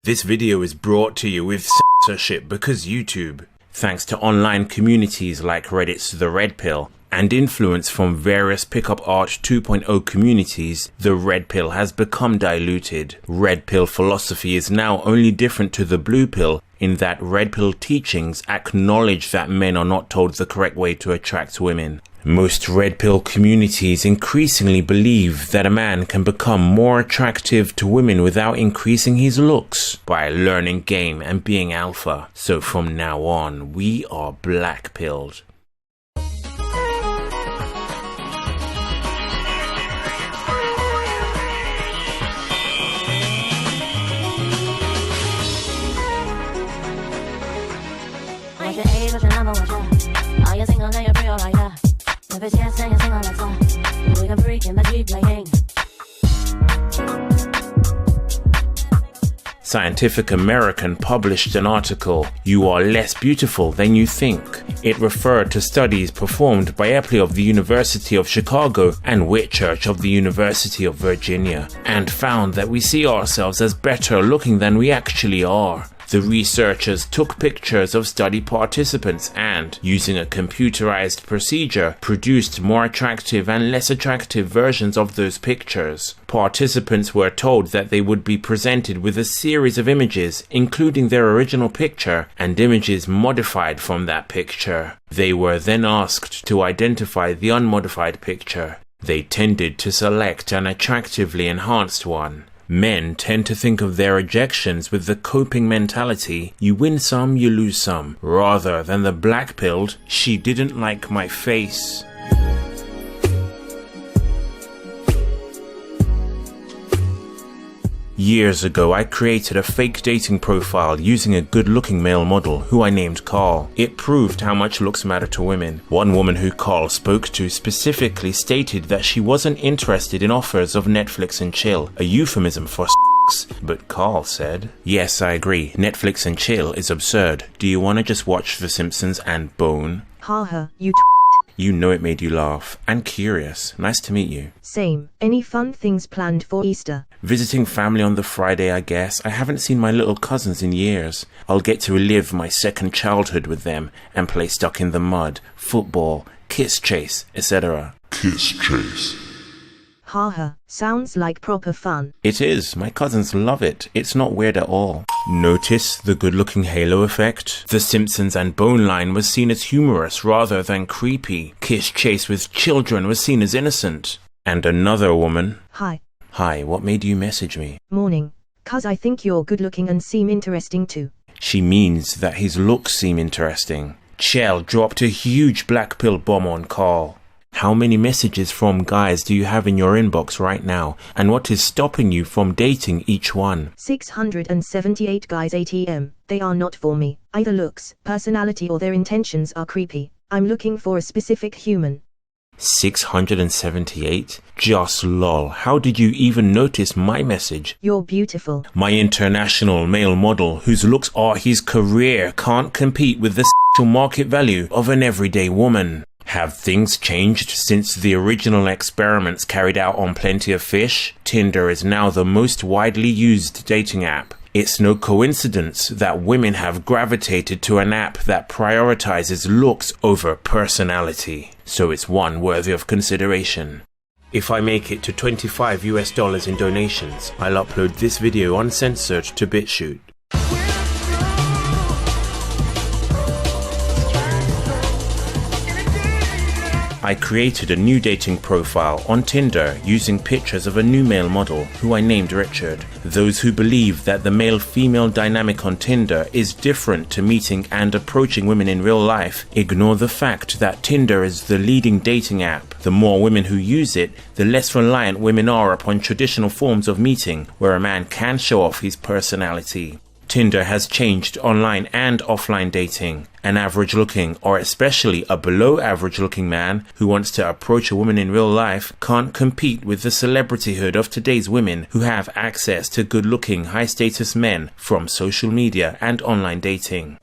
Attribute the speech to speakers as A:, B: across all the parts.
A: This video is brought to you with censorship because YouTube. Thanks to online communities like Reddit's The Red Pill and influence from various Pickup Art 2.0 communities, the Red Pill has become diluted. Red Pill philosophy is now only different to the Blue Pill in that Red Pill teachings acknowledge that men are not told the correct way to attract women. Most Red Pill communities increasingly believe that a man can become more attractive to women without increasing his looks by learning game and being alpha. So from now on, we are black-pilled. Scientific American published an article, "You Are Less Beautiful Than You Think." It referred to studies performed by Epley of the University of Chicago and Whitchurch of the University of Virginia, and found that we see ourselves as better looking than we actually are. The researchers took pictures of study participants and, using a computerized procedure, produced more attractive and less attractive versions of those pictures. Participants were told that they would be presented with a series of images, including their original picture and images modified from that picture. They were then asked to identify the unmodified picture. They tended to select an attractively enhanced one. Men tend to think of their rejections with the coping mentality, you win some, you lose some, rather than the black-pilled, she didn't like my face. Years ago, I created a fake dating profile using a good-looking male model who I named Carl. It proved how much looks matter to women. One woman who Carl spoke to specifically stated that she wasn't interested in offers of Netflix and chill, a euphemism for s***. But Carl said, "Yes, I agree. Netflix and chill is absurd. Do you want to just watch The Simpsons and bone?"
B: Haha, you
A: You know it made you laugh. And curious. Nice to meet you.
B: Same. Any fun things planned for Easter?
A: Visiting family on the Friday, I guess. I haven't seen my little cousins in years. I'll get to relive my second childhood with them and play stuck in the mud, football, kiss chase, etc.
C: Kiss chase.
B: Haha, sounds like proper fun.
A: It is. My cousins love it. It's not weird at all. Notice the good-looking halo effect? The Simpsons and Bone line was seen as humorous rather than creepy. Kiss chase with children was seen as innocent. And another woman.
B: Hi.
A: Hi, what made you message me?
B: Morning. 'Cause I think you're good looking and seem interesting too.
A: She means that his looks seem interesting. Chell dropped a huge black pill bomb on Carl. How many messages from guys do you have in your inbox right now? And what is stopping you from dating each one?
B: 678 guys ATM. They are not for me. Either looks, personality or their intentions are creepy. I'm looking for a specific human.
A: 678? Just lol. How did you even notice my message?
B: You're beautiful.
A: My international male model, whose looks are his career, can't compete with the sexual market value of an everyday woman. Have things changed since the original experiments carried out on Plenty of Fish? Tinder is now the most widely used dating app. It's no coincidence that women have gravitated to an app that prioritizes looks over personality. So it's one worthy of consideration. If I make it to $25 in donations, I'll upload this video uncensored to BitChute. I created a new dating profile on Tinder using pictures of a new male model who I named Richard. Those who believe that the male-female dynamic on Tinder is different to meeting and approaching women in real life ignore the fact that Tinder is the leading dating app. The more women who use it, the less reliant women are upon traditional forms of meeting where a man can show off his personality. Tinder has changed online and offline dating. An average-looking, or especially a below-average-looking man who wants to approach a woman in real life can't compete with the celebrityhood of today's women who have access to good-looking, high-status men from social media and online dating.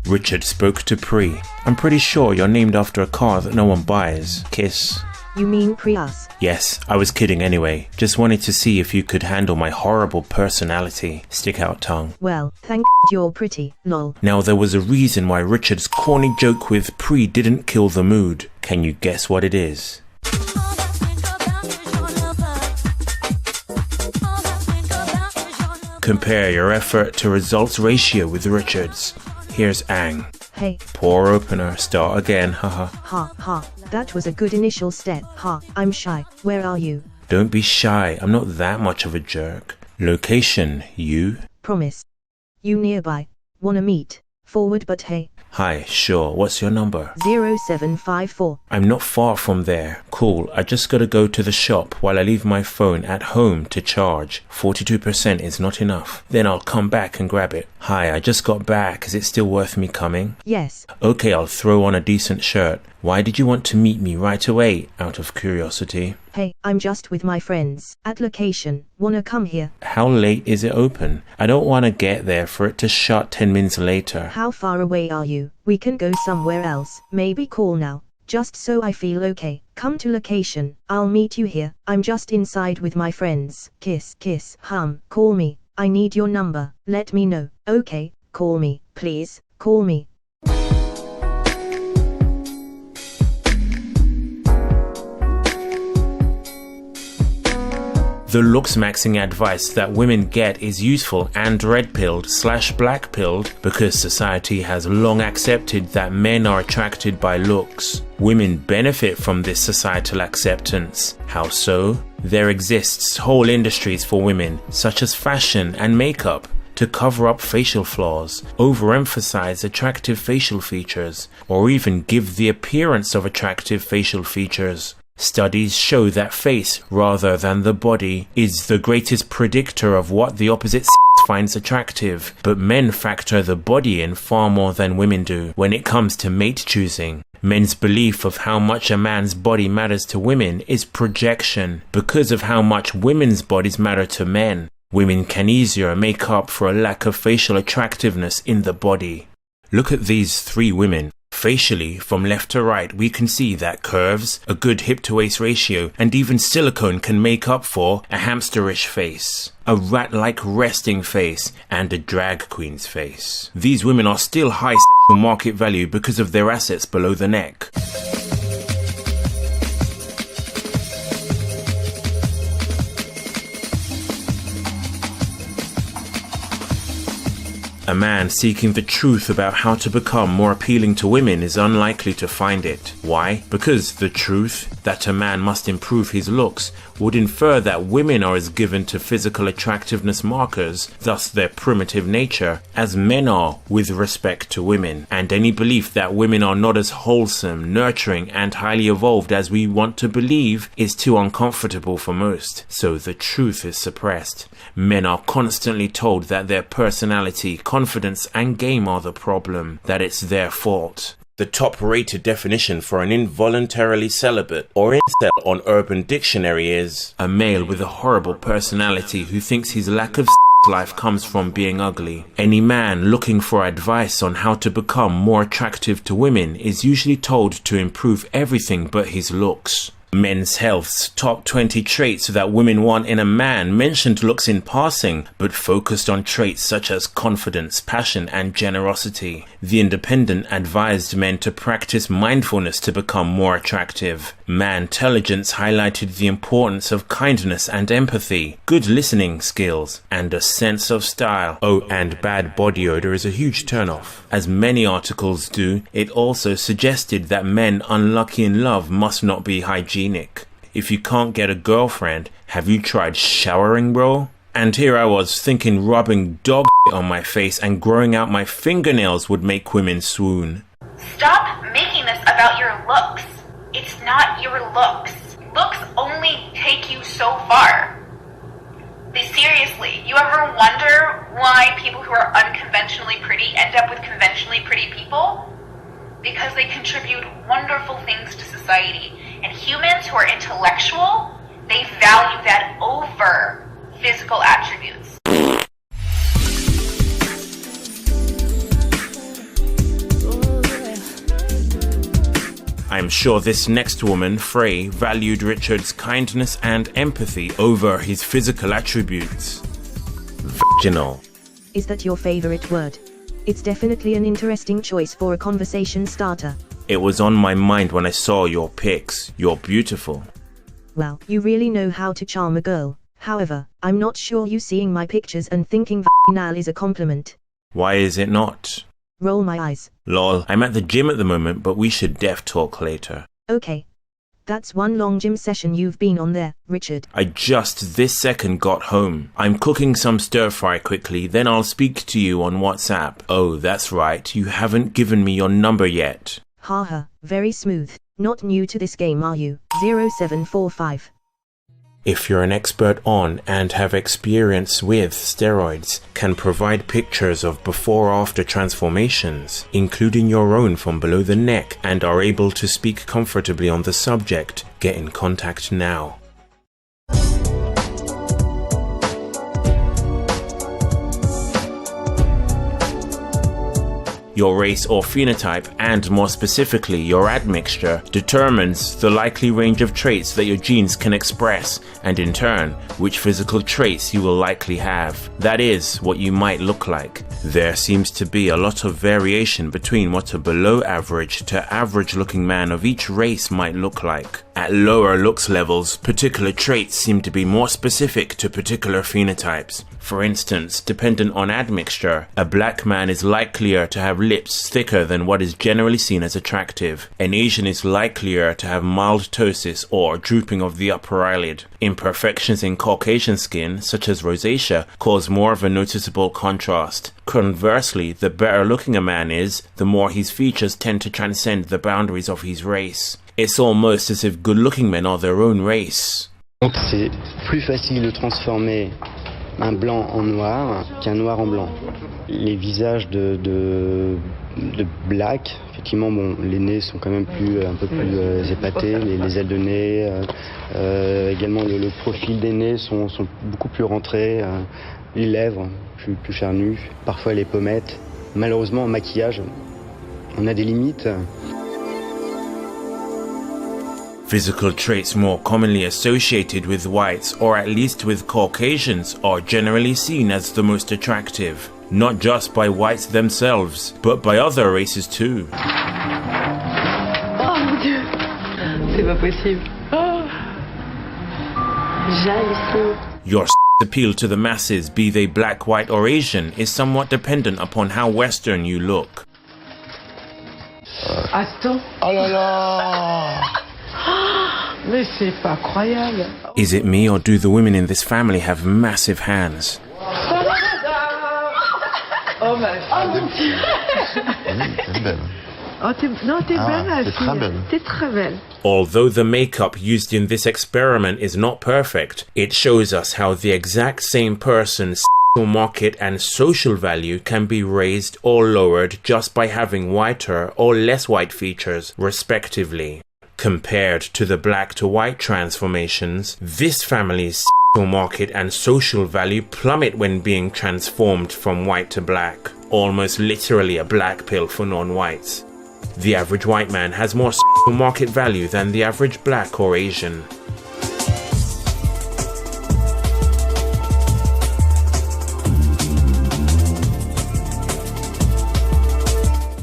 A: Richard spoke to Pri. I'm pretty sure you're named after a car that no one buys. Kiss.
B: You mean Prius?
A: Yes, I was kidding anyway. Just wanted to see if you could handle my horrible personality. Stick out tongue.
B: Well, thank you're pretty, lol.
A: Now there was a reason why Richard's corny joke with pre didn't kill the mood. Can you guess what it is? Compare your effort to results ratio with Richard's. Here's Ang.
B: Hey.
A: Poor opener, start again, haha.
B: Ha ha, that was a good initial step. Ha, I'm shy. Where are you?
A: Don't be shy, I'm not that much of a jerk. Location, you?
B: Promise. You nearby. Wanna meet? Forward but hey.
A: Hi, sure, what's your number?
B: 0754.
A: I'm not far from there. Cool, I just gotta go to the shop while I leave my phone at home to charge. 42% is not enough. Then I'll come back and grab it. Hi, I just got back. Is it still worth me coming?
B: Yes.
A: Okay, I'll throw on a decent shirt. Why did you want to meet me right away, out of curiosity?
B: Hey, I'm just with my friends. At location. Wanna come here?
A: How late is it open? I don't want to get there for it to shut 10 minutes later.
B: How far away are you? We can go somewhere else. Maybe call now. Just so I feel okay. Come to location. I'll meet you here. I'm just inside with my friends. Kiss, kiss, hum. Call me. I need your number. Let me know. Okay, call me. Please, call me.
A: The looks maxing advice that women get is useful and red-pilled / black-pilled because society has long accepted that men are attracted by looks. Women benefit from this societal acceptance. How so? There exists whole industries for women, such as fashion and makeup, to cover up facial flaws, overemphasize attractive facial features, or even give the appearance of attractive facial features. Studies show that face, rather than the body, is the greatest predictor of what the opposite sex finds attractive, but men factor the body in far more than women do when it comes to mate choosing. Men's belief of how much a man's body matters to women is projection because of how much women's bodies matter to men. Women can easier make up for a lack of facial attractiveness in the body. Look at these three women. Facially, from left to right, we can see that curves, a good hip-to-waist ratio, and even silicone can make up for a hamsterish face, a rat-like resting face, and a drag queen's face. These women are still high sexual market value because of their assets below the neck. A man seeking the truth about how to become more appealing to women is unlikely to find it. Why? Because the truth that a man must improve his looks would infer that women are as given to physical attractiveness markers, thus their primitive nature, as men are with respect to women. And any belief that women are not as wholesome, nurturing, and highly evolved as we want to believe is too uncomfortable for most. So the truth is suppressed. Men are constantly told that their personality, confidence, and game are the problem, that it's their fault. The top-rated definition for an involuntarily celibate or incel on Urban Dictionary is a male with a horrible personality who thinks his lack of life comes from being ugly. Any man looking for advice on how to become more attractive to women is usually told to improve everything but his looks. Men's Health's top 20 traits that women want in a man mentioned looks in passing, but focused on traits such as confidence, passion, and generosity. The Independent advised men to practice mindfulness to become more attractive. Mantelligence highlighted the importance of kindness and empathy, good listening skills, and a sense of style. Oh, and bad body odor is a huge turnoff. As many articles do, it also suggested that men unlucky in love must not be hygienic. If you can't get a girlfriend, have you tried showering, bro? And here I was thinking rubbing dog on my face and growing out my fingernails would make women swoon.
C: Stop making this about your looks. It's not your looks. Looks only take you so far. Seriously, you ever wonder why people who are unconventionally pretty end up with conventionally pretty people? Because they contribute wonderful things to society. And humans who are intellectual, they value that over physical attributes.
A: I'm sure this next woman, Frey, valued Richard's kindness and empathy over his physical attributes. Vaginal.
B: Is that your favorite word? It's definitely an interesting choice for a conversation starter.
A: It was on my mind when I saw your pics. You're beautiful.
B: Well, you really know how to charm a girl. However, I'm not sure you seeing my pictures and thinking vaginal is a compliment.
A: Why is it not?
B: Roll my eyes.
A: Lol, I'm at the gym at the moment, but we should def talk later.
B: Okay. That's one long gym session you've been on there, Richard.
A: I just this second got home. I'm cooking some stir fry quickly, then I'll speak to you on WhatsApp. Oh, that's right, you haven't given me your number yet.
B: Haha, very smooth. Not new to this game, are you? 0745.
A: If you're an expert on and have experience with steroids, can provide pictures of before-after transformations, including your own from below the neck, and are able to speak comfortably on the subject, get in contact now. Your race or phenotype, and more specifically your admixture, determines the likely range of traits that your genes can express, and in turn, which physical traits you will likely have. That is, what you might look like. There seems to be a lot of variation between what a below average to average looking man of each race might look like. At lower looks levels, particular traits seem to be more specific to particular phenotypes. For instance, dependent on admixture, a black man is likelier to have lips thicker than what is generally seen as attractive. An Asian is likelier to have mild ptosis or drooping of the upper eyelid. Imperfections in Caucasian skin, such as rosacea, cause more of a noticeable contrast. Conversely, the better looking a man is, the more his features tend to transcend the boundaries of his race. It's almost as if good-looking men are their own race.
D: Donc c'est plus facile de transformer un blanc en noir qu'un noir en blanc. Les visages de black, effectivement, bon, les nez sont quand même un peu plus épatés, les ailes de nez, également le profil des nez sont beaucoup plus rentrés, les lèvres plus charnues, parfois les pommettes. Malheureusement, en maquillage, on a des limites.
A: Physical traits more commonly associated with whites, or at least with Caucasians, are generally seen as the most attractive. Not just by whites themselves, but by other races too.
E: Oh mon Dieu, c'est pas possible. Oh. J'hallucine.
A: Your appeal to the masses, be they black, white or Asian, is somewhat dependent upon how Western you look.
E: Attends.
F: Oh là là.
E: Mais c'est pas croyable.
A: Is it me, or do the women in this family have massive hands?
E: Oh ma fille. Oh mon Dieu.
F: T'es belle.
E: Oh, t'es belle, ma
F: t'es
E: fille.
F: très belle.
E: T'es très belle.
A: Although the makeup used in this experiment is not perfect, it shows us how the exact same person's market and social value can be raised or lowered just by having whiter or less white features, respectively. Compared to the black to white transformations, this family's market and social value plummet when being transformed from white to black, almost literally a black pill for non-whites. The average white man has more market value than the average black or Asian.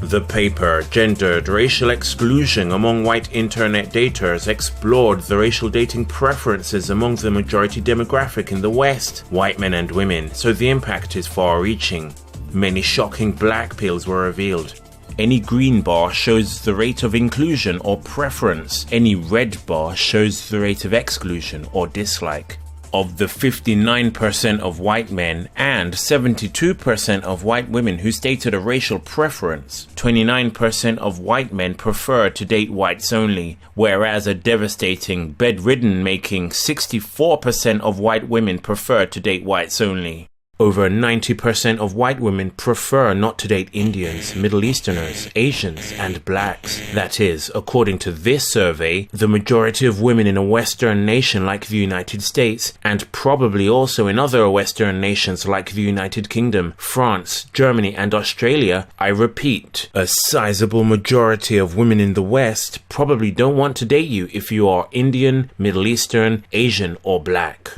A: The paper Gendered Racial Exclusion Among White Internet Daters explored the racial dating preferences among the majority demographic in the West, white men and women, so the impact is far-reaching. Many shocking black pills were revealed. Any green bar shows the rate of inclusion or preference. Any red bar shows the rate of exclusion or dislike. Of the 59% of white men and 72% of white women who stated a racial preference, 29% of white men prefer to date whites only, whereas a devastating bedridden making 64% of white women prefer to date whites only. Over 90% of white women prefer not to date Indians, Middle Easterners, Asians, and blacks. That is, according to this survey, the majority of women in a Western nation like the United States, and probably also in other Western nations like the United Kingdom, France, Germany, and Australia, I repeat, a sizable majority of women in the West probably don't want to date you if you are Indian, Middle Eastern, Asian, or black.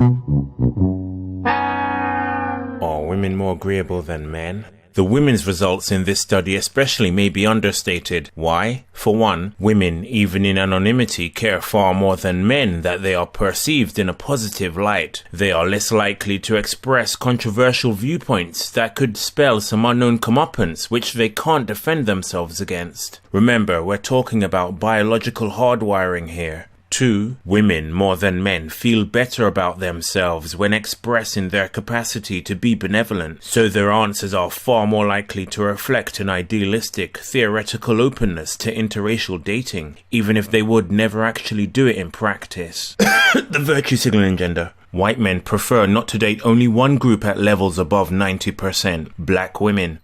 A: Are women more agreeable than men? The women's results in this study especially may be understated. Why? For one, women, even in anonymity, care far more than men that they are perceived in a positive light. They are less likely to express controversial viewpoints that could spell some unknown comeuppance which they can't defend themselves against. Remember, we're talking about biological hardwiring here. 2. Women, more than men, feel better about themselves when expressing their capacity to be benevolent, so their answers are far more likely to reflect an idealistic, theoretical openness to interracial dating, even if they would never actually do it in practice. The virtue signaling gender. White men prefer not to date only one group at levels above 90%, black women.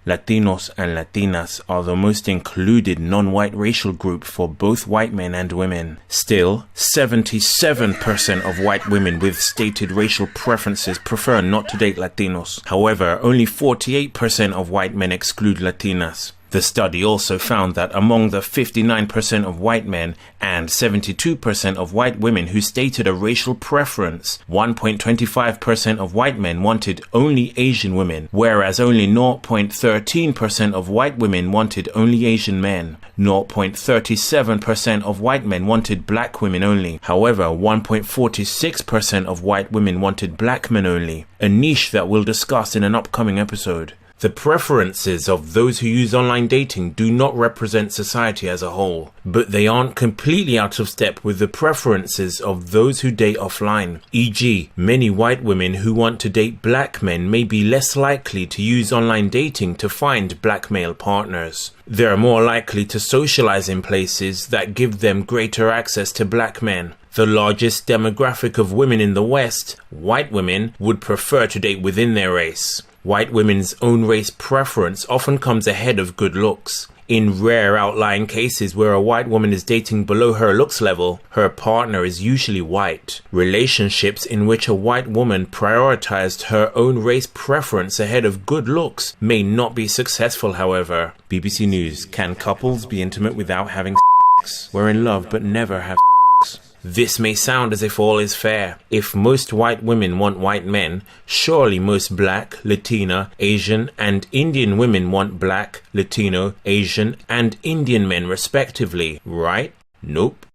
A: Latinos and Latinas are the most included non-white racial group for both white men and women. Still, 77% of white women with stated racial preferences prefer not to date Latinos. However, only 48% of white men exclude Latinas. The study also found that among the 59% of white men and 72% of white women who stated a racial preference, 1.25% of white men wanted only Asian women, whereas only 0.13% of white women wanted only Asian men. 0.37% of white men wanted black women only. However, 1.46% of white women wanted black men only, a niche that we'll discuss in an upcoming episode. The preferences of those who use online dating do not represent society as a whole, but they aren't completely out of step with the preferences of those who date offline. E.g., many white women who want to date black men may be less likely to use online dating to find black male partners. They're more likely to socialize in places that give them greater access to black men. The largest demographic of women in the West, white women, would prefer to date within their race. White women's own race preference often comes ahead of good looks. In rare outlying cases where a white woman is dating below her looks level, her partner is usually white. Relationships in which a white woman prioritized her own race preference ahead of good looks may not be successful, however. BBC News: can couples be intimate without having sex? We're in love but never have sex. This may sound as if all is fair. If most white women want white men, surely most black, Latina, Asian, and Indian women want black, Latino, Asian, and Indian men respectively, right? Nope.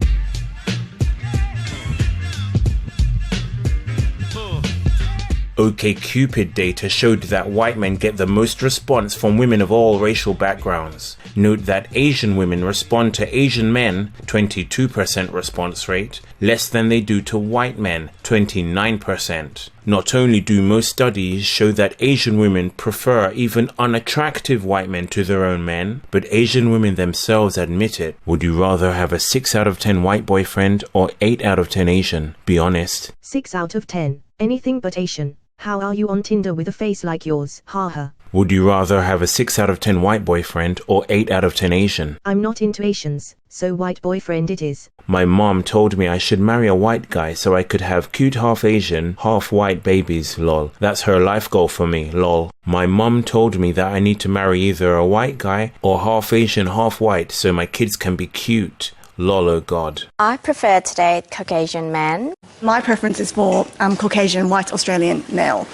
A: OkCupid data showed that white men get the most response from women of all racial backgrounds. Note that Asian women respond to Asian men, 22% response rate, less than they do to white men, 29%. Not only do most studies show that Asian women prefer even unattractive white men to their own men, but Asian women themselves admit it. Would you rather have a 6 out of 10 white boyfriend or 8 out of 10 Asian? Be honest.
B: 6 out of 10. Anything but Asian. How are you on Tinder with a face like yours? Haha.
A: Would you rather have a 6 out of 10 white boyfriend or 8 out of 10 Asian?
B: I'm not into Asians, so white boyfriend it is.
A: My mom told me I should marry a white guy so I could have cute half Asian, half white babies, lol. That's her life goal for me, lol. My mom told me that I need to marry either a white guy or half Asian, half white so my kids can be cute. Lol, oh God.
G: I prefer to date Caucasian men.
H: My preference is for Caucasian white Australian male.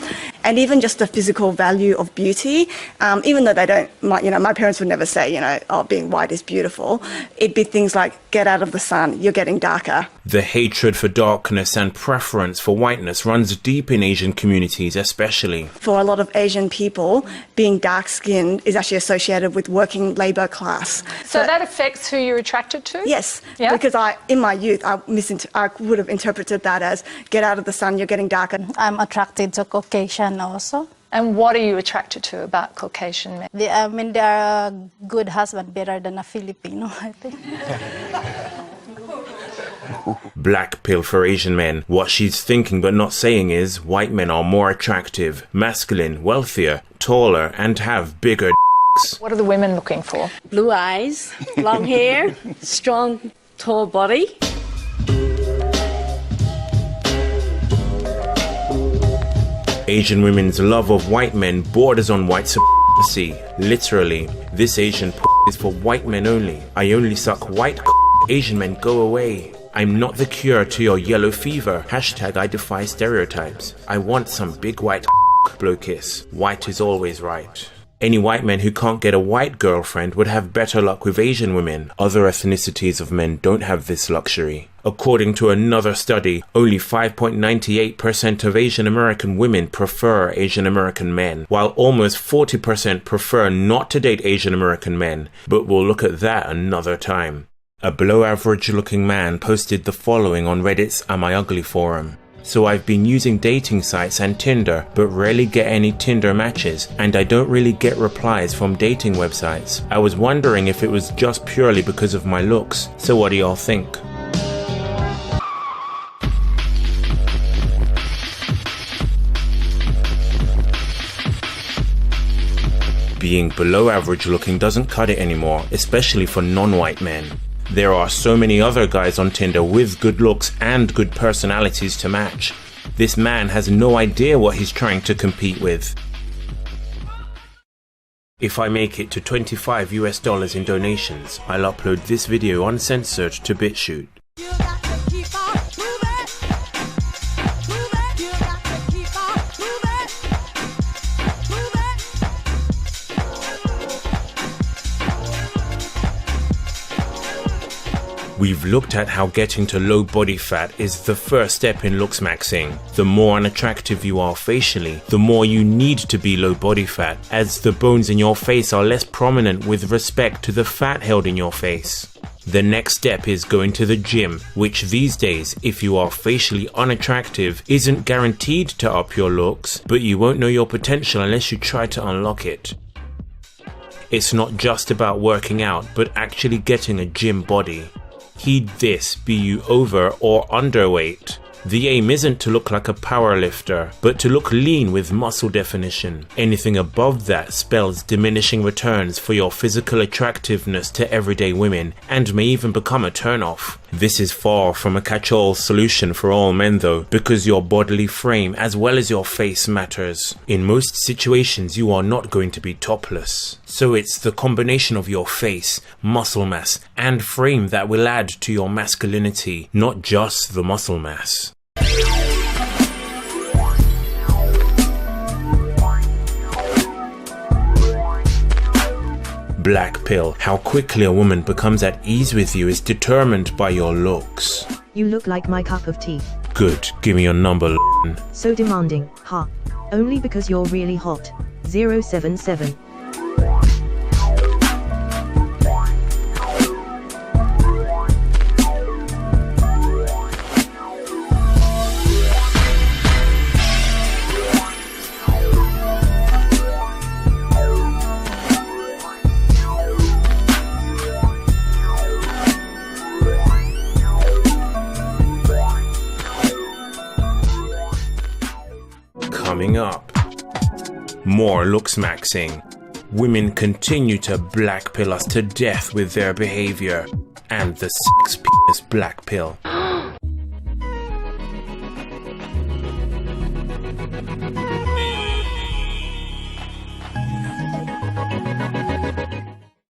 H: And even just the physical value of beauty, even though they don't, my parents would never say, oh, being white is beautiful. It'd be things like, get out of the sun, you're getting darker.
A: The hatred for darkness and preference for whiteness runs deep in Asian communities especially.
H: For a lot of Asian people, being dark-skinned is actually associated with working labour class.
I: So that affects who you're attracted to?
H: Yes,
I: yeah?
H: Because in my youth, I would have interpreted that as, get out of the sun, you're getting darker.
J: I'm attracted to Caucasian also.
I: And what are you attracted to about Caucasian men?
J: They are a good husband, better than a Filipino, I think.
A: Black pill for Asian men. What she's thinking but not saying is white men are more attractive, masculine, wealthier, taller, and have bigger dicks.
I: What are the women looking for?
J: Blue eyes, long hair, strong, tall body.
A: Asian women's love of white men borders on white supremacy. Literally, this Asian is for white men only. I only suck white Asian men, go away. I'm not the cure to your yellow fever. Hashtag I defy stereotypes. I want some big white blow kiss. White is always right. Any white man who can't get a white girlfriend would have better luck with Asian women. Other ethnicities of men don't have this luxury. According to another study, only 5.98% of Asian American women prefer Asian American men, while almost 40% prefer not to date Asian American men. But we'll look at that another time. A below average looking man posted the following on Reddit's Am I Ugly forum. So I've been using dating sites and Tinder, but rarely get any Tinder matches, and I don't really get replies from dating websites. I was wondering if it was just purely because of my looks. So what do y'all think? Being below average looking doesn't cut it anymore, especially for non-white men. There are so many other guys on Tinder with good looks and good personalities to match. This man has no idea what he's trying to compete with. If I make it to $25 US in donations, I'll upload this video uncensored to BitChute. We've looked at how getting to low body fat is the first step in looks maxing. The more unattractive you are facially, the more you need to be low body fat, as the bones in your face are less prominent with respect to the fat held in your face. The next step is going to the gym, which these days, if you are facially unattractive, isn't guaranteed to up your looks, but you won't know your potential unless you try to unlock it. It's not just about working out, but actually getting a gym body. Heed this, be you over or underweight. The aim isn't to look like a powerlifter, but to look lean with muscle definition. Anything above that spells diminishing returns for your physical attractiveness to everyday women, and may even become a turn-off. This is far from a catch-all solution for all men though, because your bodily frame as well as your face matters. In most situations you are not going to be topless. So it's the combination of your face, muscle mass, and frame that will add to your masculinity, not just the muscle mass. Black pill. How quickly a woman becomes at ease with you is determined by your looks.
B: You look like my cup of tea.
A: Good, give me your number.
B: So demanding, ha. Only because you're really hot. 077.
A: Coming up, more looks maxing. Women continue to black pill us to death with their behavior, and the sex penis black pill.